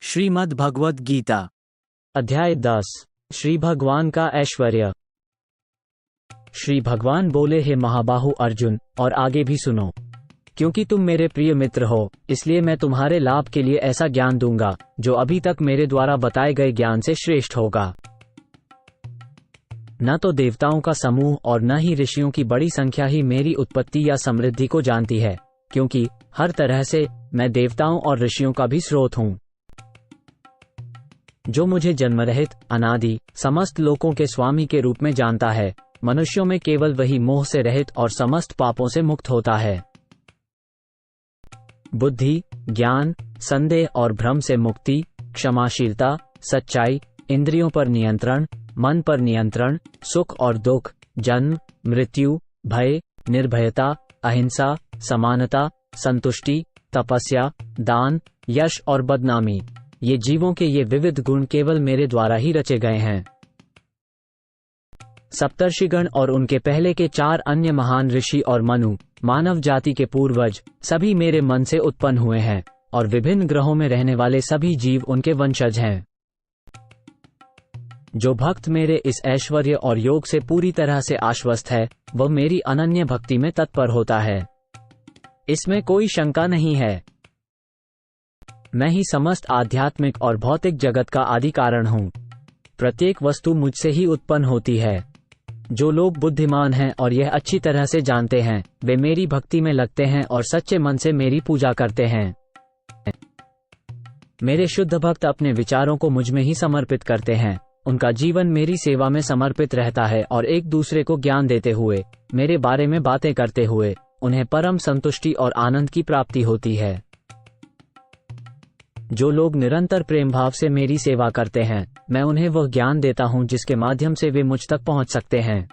श्रीमद् भगवद गीता अध्याय 10 श्री भगवान का ऐश्वर्य। श्री भगवान बोले, हे महाबाहु अर्जुन, और आगे भी सुनो। क्योंकि तुम मेरे प्रिय मित्र हो, इसलिए मैं तुम्हारे लाभ के लिए ऐसा ज्ञान दूंगा जो अभी तक मेरे द्वारा बताए गए ज्ञान से श्रेष्ठ होगा। न तो देवताओं का समूह और न ही ऋषियों की बड़ी संख्या ही मेरी उत्पत्ति या समृद्धि को जानती है, क्योंकि हर तरह से मैं देवताओं और ऋषियों का भी स्रोत हूँ। जो मुझे जन्मरहित, अनादि, समस्त लोकों के स्वामी के रूप में जानता है, मनुष्यों में केवल वही मोह से रहित और समस्त पापों से मुक्त होता है। बुद्धि, ज्ञान, संदेह और भ्रम से मुक्ति, क्षमाशीलता, सच्चाई, इंद्रियों पर नियंत्रण, मन पर नियंत्रण, सुख और दुख, जन्म, मृत्यु, भय, निर्भयता, अहिंसा, समानता, संतुष्टि, तपस्या, दान, यश और बदनामी, ये जीवों के ये विविध गुण केवल मेरे द्वारा ही रचे गए हैं। सप्तर्षिगण और उनके पहले के 4 अन्य महान ऋषि और मनु, मानव जाति के पूर्वज, सभी मेरे मन से उत्पन्न हुए हैं, और विभिन्न ग्रहों में रहने वाले सभी जीव उनके वंशज हैं। जो भक्त मेरे इस ऐश्वर्य और योग से पूरी तरह से आश्वस्त है, वह मेरी अनन्य भक्ति में तत्पर होता है। इसमें कोई शंका नहीं है। मैं ही समस्त आध्यात्मिक और भौतिक जगत का आदि कारण हूँ। प्रत्येक वस्तु मुझसे ही उत्पन्न होती है। जो लोग बुद्धिमान हैं और यह अच्छी तरह से जानते हैं, वे मेरी भक्ति में लगते हैं और सच्चे मन से मेरी पूजा करते हैं। मेरे शुद्ध भक्त अपने विचारों को मुझ में ही समर्पित करते हैं। उनका जीवन मेरी सेवा में समर्पित रहता है और एक दूसरे को ज्ञान देते हुए, मेरे बारे में बातें करते हुए, उन्हें परम संतुष्टि और आनंद की प्राप्ति होती है। जो लोग निरंतर प्रेम भाव से मेरी सेवा करते हैं, मैं उन्हें वह ज्ञान देता हूं जिसके माध्यम से वे मुझ तक पहुंच सकते हैं।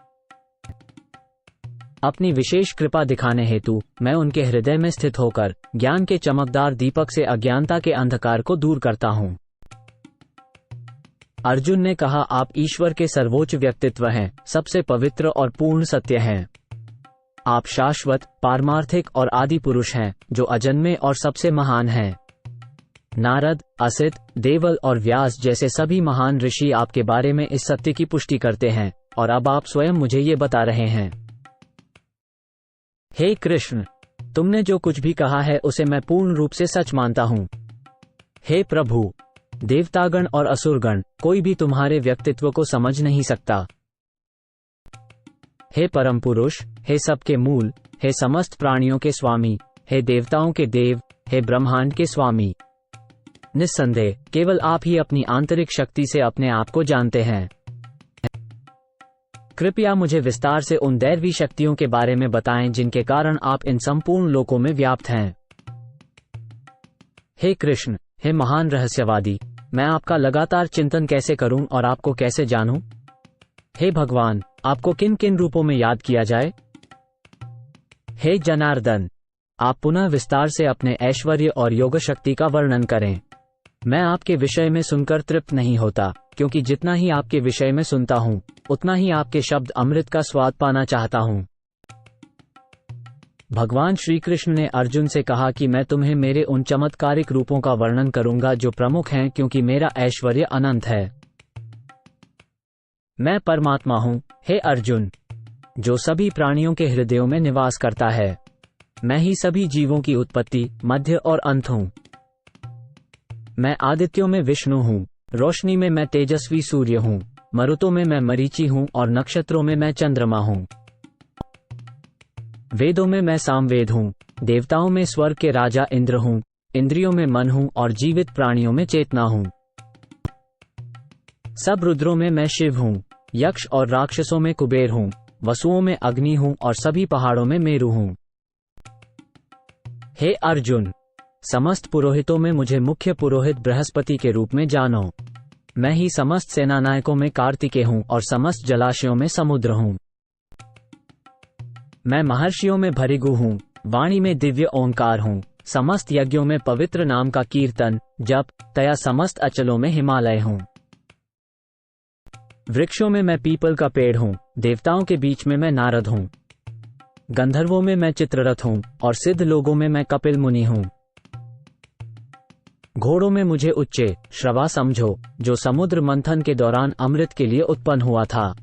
अपनी विशेष कृपा दिखाने हेतु मैं उनके हृदय में स्थित होकर ज्ञान के चमकदार दीपक से अज्ञानता के अंधकार को दूर करता हूं। अर्जुन ने कहा, आप ईश्वर के सर्वोच्च व्यक्तित्व हैं, सबसे पवित्र और पूर्ण सत्य हैं। आप शाश्वत, पारमार्थिक और आदि पुरुष हैं, जो अजन्मे और सबसे महान हैं। नारद, असित, देवल और व्यास जैसे सभी महान ऋषि आपके बारे में इस सत्य की पुष्टि करते हैं, और अब आप स्वयं मुझे ये बता रहे हैं। हे कृष्ण, तुमने जो कुछ भी कहा है उसे मैं पूर्ण रूप से सच मानता हूँ। हे प्रभु, देवतागण और असुरगण कोई भी तुम्हारे व्यक्तित्व को समझ नहीं सकता। हे परम पुरुष, हे सबके मूल, हे समस्त प्राणियों के स्वामी, हे देवताओं के देव, हे ब्रह्मांड के स्वामी, निस्संदेह केवल आप ही अपनी आंतरिक शक्ति से अपने आप को जानते हैं। कृपया मुझे विस्तार से उन दैवी शक्तियों के बारे में बताएं जिनके कारण आप इन संपूर्ण लोकों में व्याप्त हैं। हे कृष्ण, हे महान रहस्यवादी, मैं आपका लगातार चिंतन कैसे करूं और आपको कैसे जानूं? हे भगवान, आपको किन किन रूपों में याद किया जाए? हे जनार्दन, आप पुनः विस्तार से अपने ऐश्वर्य और योग शक्ति का वर्णन करें। मैं आपके विषय में सुनकर तृप्त नहीं होता, क्योंकि जितना ही आपके विषय में सुनता हूँ, उतना ही आपके शब्द अमृत का स्वाद पाना चाहता हूँ। भगवान श्री कृष्ण ने अर्जुन से कहा कि मैं तुम्हें मेरे उन चमत्कारिक रूपों का वर्णन करूंगा जो प्रमुख हैं, क्योंकि मेरा ऐश्वर्य अनंत है। मैं परमात्मा हूँ, हे अर्जुन, जो सभी प्राणियों के हृदयों में निवास करता है। मैं ही सभी जीवों की उत्पत्ति, मध्य और अंत हूँ। मैं आदित्यों में विष्णु हूँ, रोशनी में मैं तेजस्वी सूर्य हूँ, मरुतों में मैं मरीचि हूँ और नक्षत्रों में मैं चंद्रमा हूँ। वेदों में मैं सामवेद हूँ, देवताओं में स्वर्ग के राजा इंद्र हूँ, इंद्रियों में मन हूँ और जीवित प्राणियों में चेतना हूँ। सब रुद्रों में मैं शिव हूँ, यक्ष और राक्षसों में कुबेर हूँ, वसुओं में अग्नि हूँ और सभी पहाड़ों में मेरु हूँ। हे अर्जुन, समस्त पुरोहितों में मुझे मुख्य पुरोहित बृहस्पति के रूप में जानो। मैं ही समस्त सेनानायकों में कार्तिकेय हूँ और समस्त जलाशयों में समुद्र हूँ। मैं महर्षियों में भृगु हूँ, वाणी में दिव्य ओंकार हूँ, समस्त यज्ञों में पवित्र नाम का कीर्तन, जप, तया समस्त अचलों में हिमालय हूँ। वृक्षों में मैं पीपल का पेड़ हूँ, देवताओं के बीच में मैं नारद हूँ, गंधर्वों में मैं चित्ररथ हूँ और सिद्ध लोगों में मैं कपिल मुनि हूँ। घोड़ों में मुझे उच्चे श्रवा समझो, जो समुद्र मंथन के दौरान अमृत के लिए उत्पन्न हुआ था।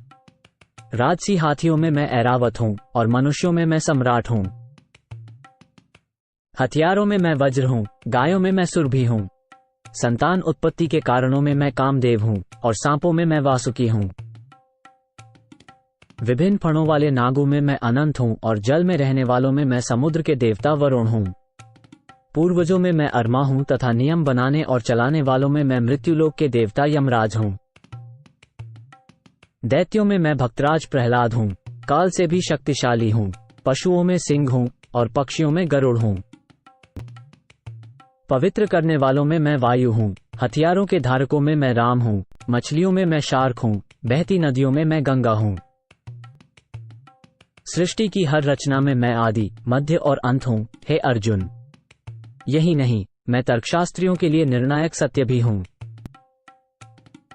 राजसी हाथियों में मैं ऐरावत हूँ और मनुष्यों में मैं सम्राट हूँ। हथियारों में मैं वज्र हूँ, गायों में मैं सुरभि हूँ। संतान उत्पत्ति के कारणों में मैं कामदेव हूँ और सांपों में मैं वासुकी हूँ। विभिन्न फणों वाले नागों में मैं अनंत हूँ और जल में रहने वालों में मैं समुद्र के देवता वरुण हूँ। पूर्वजों में मैं अरमा हूँ तथा नियम बनाने और चलाने वालों में मैं मृत्युलोक के देवता यमराज हूँ। दैत्यों में मैं भक्तराज प्रहलाद हूँ, काल से भी शक्तिशाली हूँ। पशुओं में सिंह हूँ और पक्षियों में गरुड़ हूँ। पवित्र करने वालों में मैं वायु हूँ, हथियारों के धारकों में मैं राम हूँ। मछलियों में मैं शार्क हूँ, बहती नदियों में मैं गंगा हूँ। सृष्टि की हर रचना में मैं आदि, मध्य और अंत हूँ। हे अर्जुन, यही नहीं, मैं तर्कशास्त्रियों के लिए निर्णायक सत्य भी हूँ।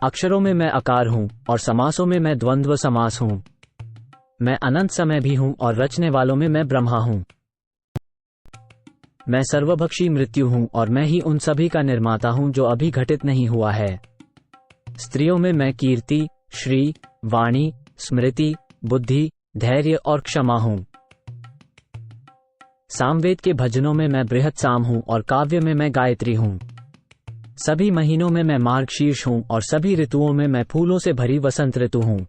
अक्षरों में मैं आकार हूँ और समासों में मैं द्वंद्व समास हूँ। मैं अनंत समय भी हूँ और रचने वालों में मैं ब्रह्मा हूँ। मैं सर्वभक्षी मृत्यु हूँ और मैं ही उन सभी का निर्माता हूँ जो अभी घटित नहीं हुआ है। स्त्रियों में मैं कीर्ति, श्री, वाणी, स्मृति, बुद्धि, धैर्य और क्षमा हूँ। सामवेद के भजनों में मैं बृहत साम हूँ और काव्य में मैं गायत्री हूँ। सभी महीनों में मैं मार्गशीर्ष हूँ और सभी ऋतुओं में मैं फूलों से भरी वसंत ऋतु हूँ।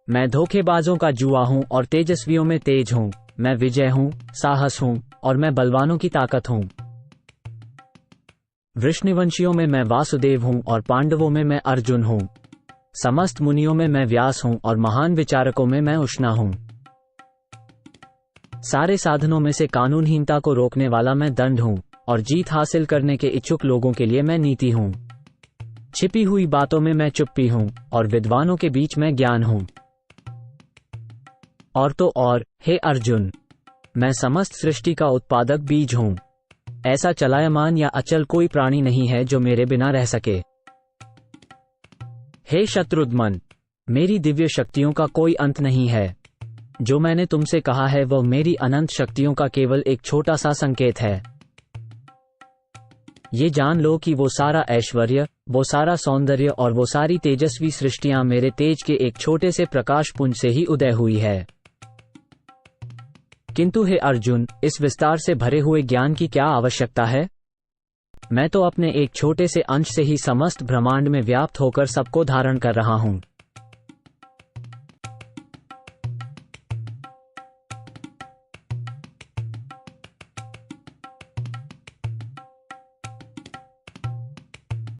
मैं धोखेबाजों का जुआ हूँ और तेजस्वियों में तेज हूँ। मैं विजय हूँ, साहस हूँ और मैं बलवानों की ताकत हूँ। वृष्णिवंशियों में मैं वासुदेव हूँ और पांडवों में मैं अर्जुन हूँ। समस्त मुनियों में मैं व्यास हूँ और महान विचारकों में मैं उष्णा हूँ। सारे साधनों में से कानूनहीनता को रोकने वाला मैं दंड हूँ और जीत हासिल करने के इच्छुक लोगों के लिए मैं नीति हूँ। छिपी हुई बातों में मैं चुप्पी हूँ और विद्वानों के बीच मैं ज्ञान हूँ। और तो और, हे अर्जुन, मैं समस्त सृष्टि का उत्पादक बीज हूँ। ऐसा चलायमान या अचल कोई प्राणी नहीं है जो मेरे बिना रह सके। हे शत्रुघ्न, मेरी दिव्य शक्तियों का कोई अंत नहीं है। जो मैंने तुमसे कहा है वह मेरी अनंत शक्तियों का केवल एक छोटा सा संकेत है। ये जान लो कि वो सारा ऐश्वर्य, वो सारा सौंदर्य और वो सारी तेजस्वी सृष्टियां मेरे तेज के एक छोटे से प्रकाश पुंज से ही उदय हुई है। किंतु हे अर्जुन, इस विस्तार से भरे हुए ज्ञान की क्या आवश्यकता है? मैं तो अपने एक छोटे से अंश से ही समस्त ब्रह्मांड में व्याप्त होकर सबको धारण कर रहा हूँ।